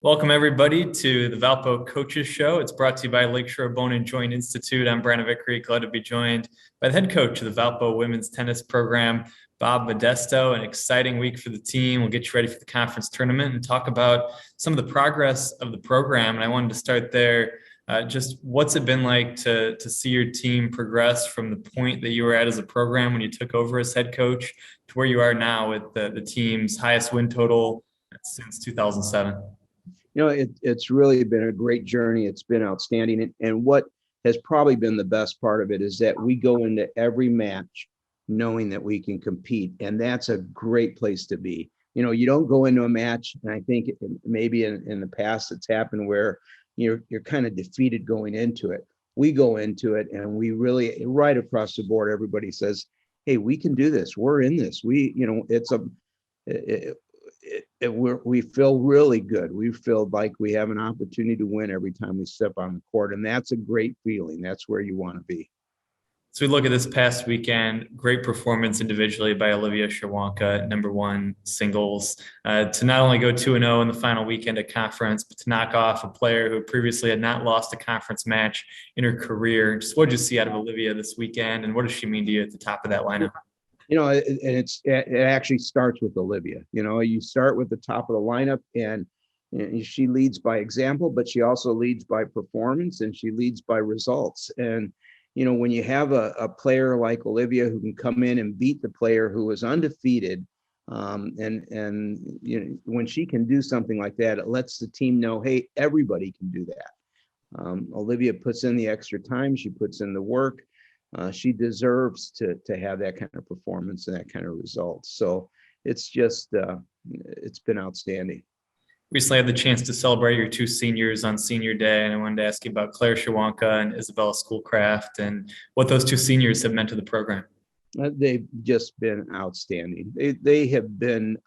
Welcome, everybody, to the Valpo Coaches Show. It's brought to you by Lakeshore Bone and Joint Institute. I'm Brandon Vickery, glad to be joined by the head coach of the Valpo women's tennis program, Bob Modesto. An exciting week for the team. We'll get you ready for the conference tournament and talk about some of the progress of the program. And I wanted to start there. Just what's it been like to see your team progress from the point that you were at as a program when you took over as head coach to where you are now with the team's highest win total since 2007? It's really been a great journey. It's been outstanding. And what has probably been the best part of it is that we go into every match knowing that we can compete. And that's a great place to be. You don't go into a match, and I think maybe in the past it's happened where you're kind of defeated going into it. We go into it and we really, right across the board, everybody says, hey, we can do this. We're in this. We feel really good. We feel like we have an opportunity to win every time we step on the court. And that's a great feeling. That's where you want to be. So we look at this past weekend, great performance individually by Olivia Sriwanka, number one singles, to not only go 2-0 in the final weekend at conference, but to knock off a player who previously had not lost a conference match in her career. Just what did you see out of Olivia this weekend, and what does she mean to you at the top of that lineup? It actually starts with Olivia. You start with the top of the lineup, and she leads by example, but she also leads by performance, and she leads by results. And when you have a player like Olivia who can come in and beat the player who was undefeated, and when she can do something like that, it lets the team know, hey, everybody can do that. Olivia puts in the extra time, she puts in the work. She deserves to have that kind of performance and that kind of results. So it's just, it's been outstanding. Recently had the chance to celebrate your two seniors on senior day, and I wanted to ask you about Claire Sriwanka and Isabella Schoolcraft and what those two seniors have meant to the program. They've just been outstanding. They have been,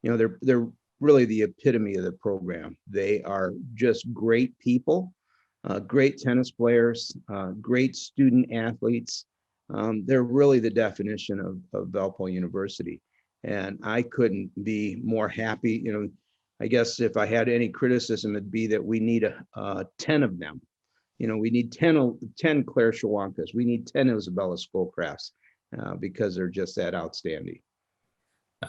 they're really the epitome of the program. They are just great people. Great tennis players, great student athletes. They're really the definition of Valpo University. And I couldn't be more happy. I guess if I had any criticism, it'd be that we need 10 of them. We need 10 Claire Sriwankas. We need 10 Isabella Schoolcrafts because they're just that outstanding.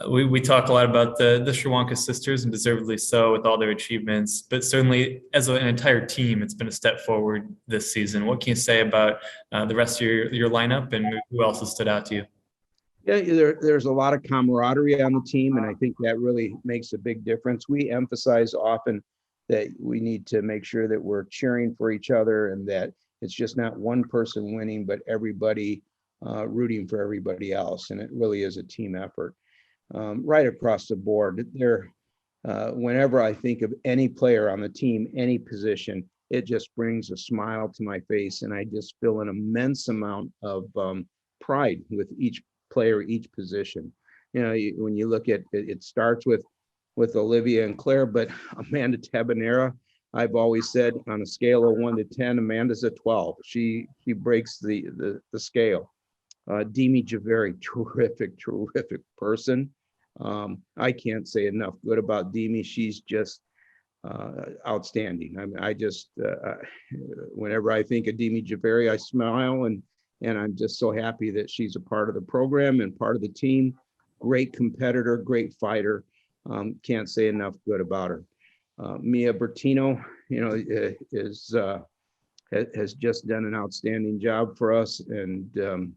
We talk a lot about the Sriwanka sisters, and deservedly so, with all their achievements. But certainly, as an entire team, it's been a step forward this season. What can you say about the rest of your lineup, and who else has stood out to you? Yeah, there's a lot of camaraderie on the team, and I think that really makes a big difference. We emphasize often that we need to make sure that we're cheering for each other, and that it's just not one person winning, but everybody rooting for everybody else. And it really is a team effort. Right across the board. Whenever I think of any player on the team, any position, it just brings a smile to my face, and I just feel an immense amount of pride with each player, each position. When you look at it, it starts with Olivia and Claire, but Amanda Tabanera, I've always said on a scale of 1 to 10, Amanda's a 12. She breaks the scale. Demi Javeri, terrific person. I can't say enough good about Demi. She's just outstanding. I mean, whenever I think of Demi Javeri, I smile, and I'm just so happy that she's a part of the program and part of the team. Great competitor, great fighter. Can't say enough good about her. Mia Bertino, has just done an outstanding job for us, and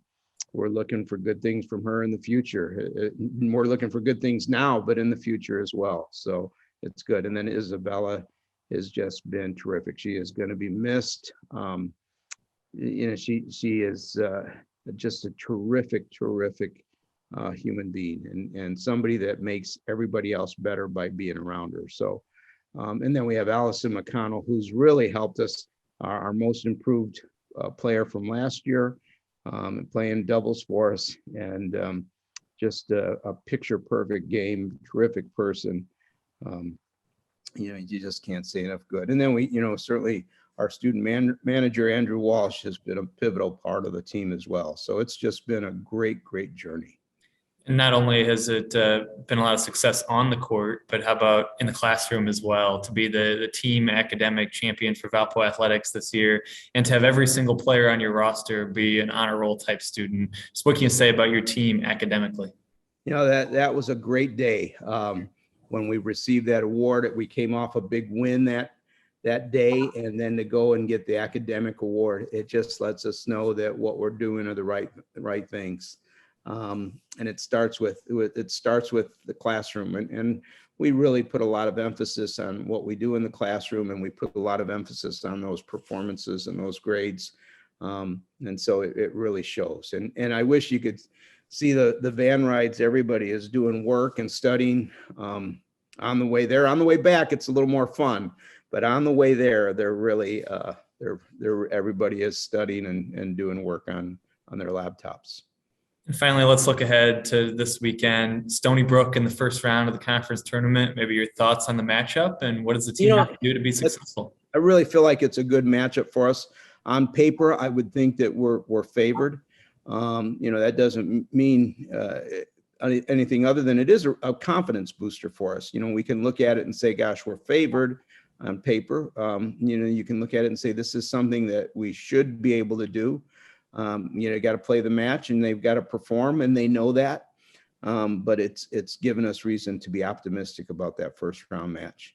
we're looking for good things from her in the future. We're looking for good things now, but in the future as well. So it's good. And then Isabella has just been terrific. She is going to be missed. She is just a terrific human being, and somebody that makes everybody else better by being around her. So, and then we have Allison McConnell, who's really helped us, our most improved player from last year. Playing doubles for us, and just a picture perfect game, terrific person. You just can't say enough good. And then we, certainly our student manager, Andrew Walsh, has been a pivotal part of the team as well. So it's just been a great journey. And not only has it been a lot of success on the court, but how about in the classroom as well, to be the team academic champion for Valpo Athletics this year, and to have every single player on your roster be an honor roll type student. So what can you say about your team academically? That was a great day. When we received that award, we came off a big win that day, and then to go and get the academic award, it just lets us know that what we're doing are the right things. And it starts with the classroom, and we really put a lot of emphasis on what we do in the classroom, and we put a lot of emphasis on those performances and those grades. And so it really shows. And I wish you could see the van rides. Everybody is doing work and studying on the way there. On the way back, it's a little more fun, but on the way there, they're really everybody is studying and doing work on their laptops. And finally, let's look ahead to this weekend. Stony Brook in the first round of the conference tournament. Maybe your thoughts on the matchup and what does the team have to do to be successful? I really feel like it's a good matchup for us. On paper, I would think that we're favored. That doesn't mean anything other than it is a confidence booster for us. We can look at it and say, gosh, we're favored on paper. You can look at it and say, this is something that we should be able to do. You got to play the match and they've got to perform, and they know that. But it's given us reason to be optimistic about that first round match.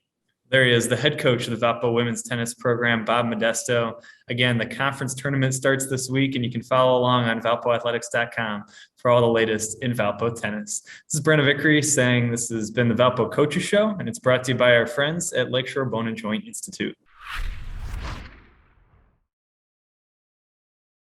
There he is, the head coach of the Valpo women's tennis program, Bob Modesto. Again, the conference tournament starts this week, and you can follow along on valpoathletics.com for all the latest in Valpo tennis. This is Brenna Vickery saying this has been the Valpo Coaches Show, and it's brought to you by our friends at Lakeshore Bone and Joint Institute.